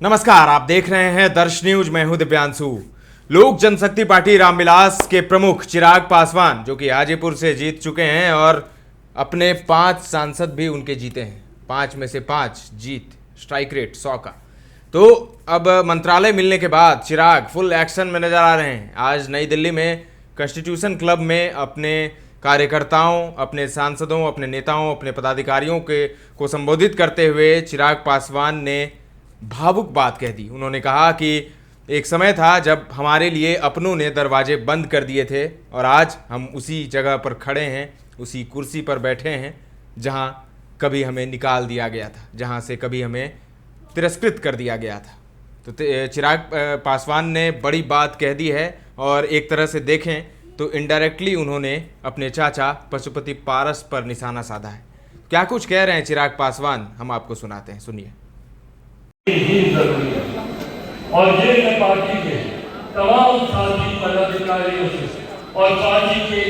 नमस्कार, आप देख रहे हैं दर्श न्यूज। मैं हूं दिव्यांशु। लोक जनशक्ति पार्टी रामविलास के प्रमुख चिराग पासवान, जो कि हाजीपुर से जीत चुके हैं और अपने 5 सांसद भी उनके जीते हैं, 5 में से 5 जीत, स्ट्राइक रेट 100 का। तो अब मंत्रालय मिलने के बाद चिराग फुल एक्शन में नजर आ रहे हैं। आज नई दिल्ली में कॉन्स्टिट्यूशन क्लब में अपने कार्यकर्ताओं, अपने सांसदों, अपने नेताओं, अपने पदाधिकारियों को संबोधित करते हुए चिराग पासवान ने भावुक बात कह दी। उन्होंने कहा कि एक समय था जब हमारे लिए अपनों ने दरवाजे बंद कर दिए थे और आज हम उसी जगह पर खड़े हैं, उसी कुर्सी पर बैठे हैं जहां कभी हमें निकाल दिया गया था, जहां से कभी हमें तिरस्कृत कर दिया गया था। तो चिराग पासवान ने बड़ी बात कह दी है और एक तरह से देखें तो इनडायरेक्टली उन्होंने अपने चाचा पशुपति पारस पर निशाना साधा है। क्या कुछ कह रहे हैं चिराग पासवान, हम आपको सुनाते हैं, सुनिए। जरूरी है और ये मैं पार्टी के तमाम साथी पदाधिकारियों से और पार्टी के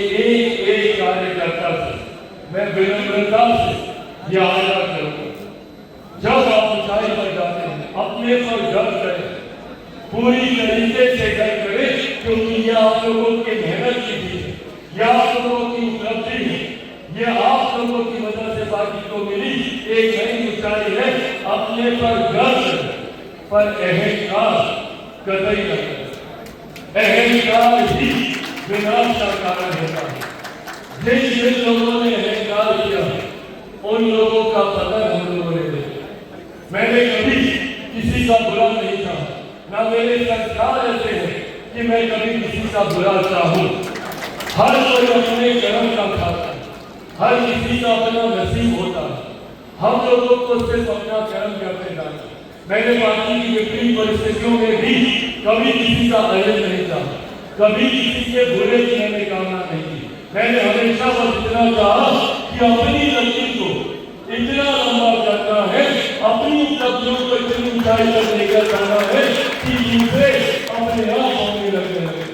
एक कार्यकर्ता से मैं विनम्रता से यह आग्रह करूंगा, जब आप ऊंचाई पर जाते हैं अपने पर गर्व करें, पूरी तरीके से गर्व करें, क्योंकि यह आप लोगों की मेहनत की थी, यह आप लोगों की उपलब्धि है, यह आप लोगों की वजह से पार्टी को मिली एक नई ऊंचाई है। अपने पर गर्व पर अहंकार कतई न करें। अहंकार ही विनाश का कारण होता है। जिन लोगों ने अहंकार किया उन लोगों का पतन हम लोगों ने देखा। मैंने कभी किसी का बुरा नहीं चाहा, ना मेरे संस्कार ऐसे हैं कि मैं कभी किसी का बुरा चाहूं। हर कोई अपने कर्म का खाता है, हर किसी का अपना नसीब होता है। हम लोगों को सिर्फ अपना कर्म करते जाना। मैंने पार्टी की विपरीत परिस्थितियों में भी कभी किसी का अयन नहीं चाहा, कभी किसी के बुरे की मैंने कामना नहीं की। मैंने हमेशा बस इतना कहा कि अपनी लक्ष्य को इतना लंबा करना है, अपनी उपलब्धियों को इतनी ऊंचाई तक लेकर जाना है कि दूसरे अपने आप होने लगने लगे।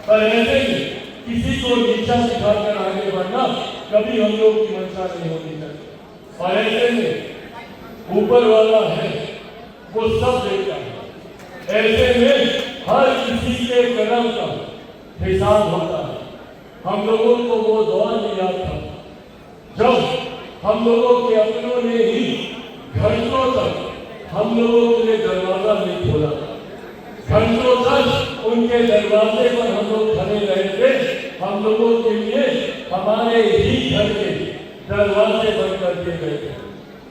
पर ऐसे ही किसी को नीचा दिखाकर आगे बढ़ना कभी हम लोग की मंशा नहीं होनी चाहिए। और ऐसे में ऊपर वाला है, वो सब देखता है। ऐसे में हर किसी के कर्म का हिसाब होता है। हम लोगों को वो दौर भी याद था जब हम लोगों के अपनों ने ही घंटों तक हम लोगों के लिए दरवाजा नहीं खोला। घंटों तक उनके दरवाजे पर हम लोग खड़े रहे थे। हम लोगों के लिए हमारे ही घर के दरवाजे बंद कर दिए गए थे।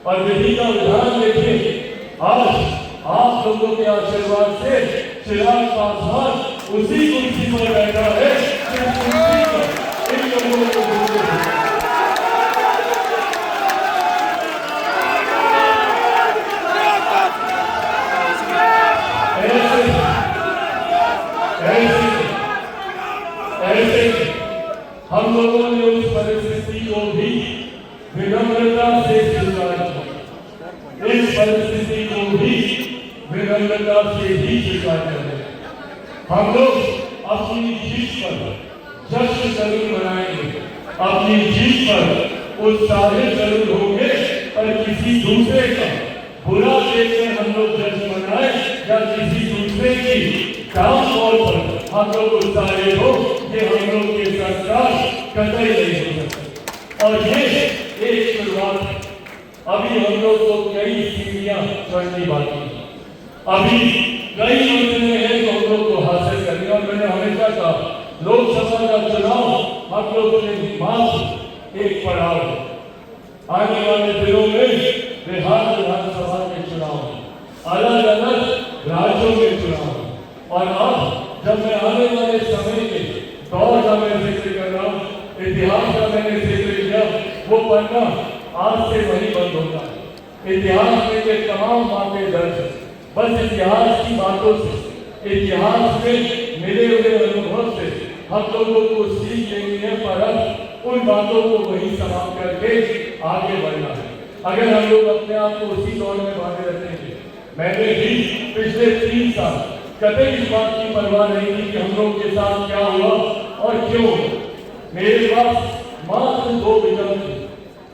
और विधि का उदाहरण देखिए, आज आप लोगों के आशीर्वाद से चिराग पासवान उसी कुर्सी पर बैठा है जिस कुर्सी पर इन लोगों को ऐसे हम लोगों ने उस परिस्थिति को भी विनम्रता से स्वीकार किया। इस परिस्थिति को भी विनम्रता से ही स्वीकार करें। हम लोग अपनी जीत पर जश्न जरूर मनाएंगे, अपनी जीत पर उत्साहित जरूर होंगे, पर किसी दूसरे का बुरा देखकर हम लोग जश्न मनाए या किसी दूसरे की डाउनफॉल पर हम लोग उत्साहित हो, ये हम लोग के संस्कार कतई नहीं हो सकते। और ये एक शुरुआत है। अभी हम लोग को कई सीढ़ियां चढ़नी बाकी है, अभी कई मंजिलें हैं जो हम लोग को हासिल करनी। और मैंने हमेशा कहा, लोकसभा का चुनाव हम लोगों ने मात्र एक पड़ाव है। आने वाले दिनों में बिहार विधानसभा के चुनाव, अलग अलग राज्यों के चुनाव, और अब जब मैं आने वाले समय के दौर का मैं जिक्र कर रहा हूँ, इतिहास का मैंने जिक्र किया, वो पढ़ना आज से वही बंद होता है। इतिहास में ये तमाम बातें दर्ज है। बस इतिहास की बातों से, इतिहास में मिले हुए अनुभव से हम लोगों को सीख लेनी है, पर अब उन बातों को वही समाप्त करके आगे बढ़ना है। अगर हम लोग अपने आप को उसी दौर में बांधे रखेंगे, मैंने भी पिछले 3 साल कभी इस बात की परवाह नहीं की कि हम लोग के साथ क्या हुआ और क्यों। मेरे पास मात्र 2 विकल्प थे,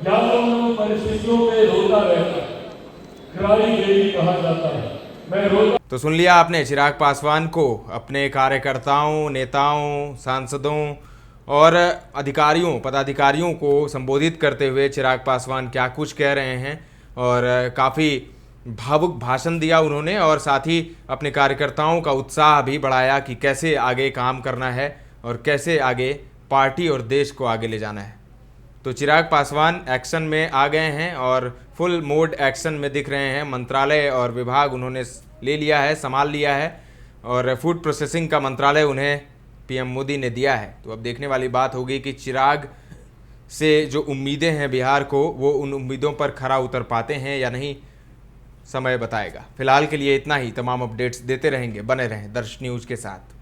या तो उन परिस्थितियों में रोता रहता, क्राई बेबी कहा जाता है, मैं रोज तो सुन लिया आपने चिराग पासवान को अपने कार्यकर्ताओं, नेताओं, सांसदों और अधिकारियों, पदाधिकारियों को संबोधित करते हुए चिराग पासवान क्या कुछ कह रहे हैं। और काफ़ी भावुक भाषण दिया उन्होंने और साथ ही अपने कार्यकर्ताओं का उत्साह भी बढ़ाया कि कैसे आगे काम करना है और कैसे आगे पार्टी और देश को आगे ले जाना है। तो चिराग पासवान एक्शन में आ गए हैं और फुल मोड एक्शन में दिख रहे हैं। मंत्रालय और विभाग उन्होंने ले लिया है, संभाल लिया है और फूड प्रोसेसिंग का मंत्रालय उन्हें पीएम मोदी ने दिया है। तो अब देखने वाली बात होगी कि चिराग से जो उम्मीदें हैं बिहार को, वो उन उम्मीदों पर खरा उतर पाते हैं या नहीं, समय बताएगा। फिलहाल के लिए इतना ही। तमाम अपडेट्स देते रहेंगे, बने रहें दर्श न्यूज़ के साथ।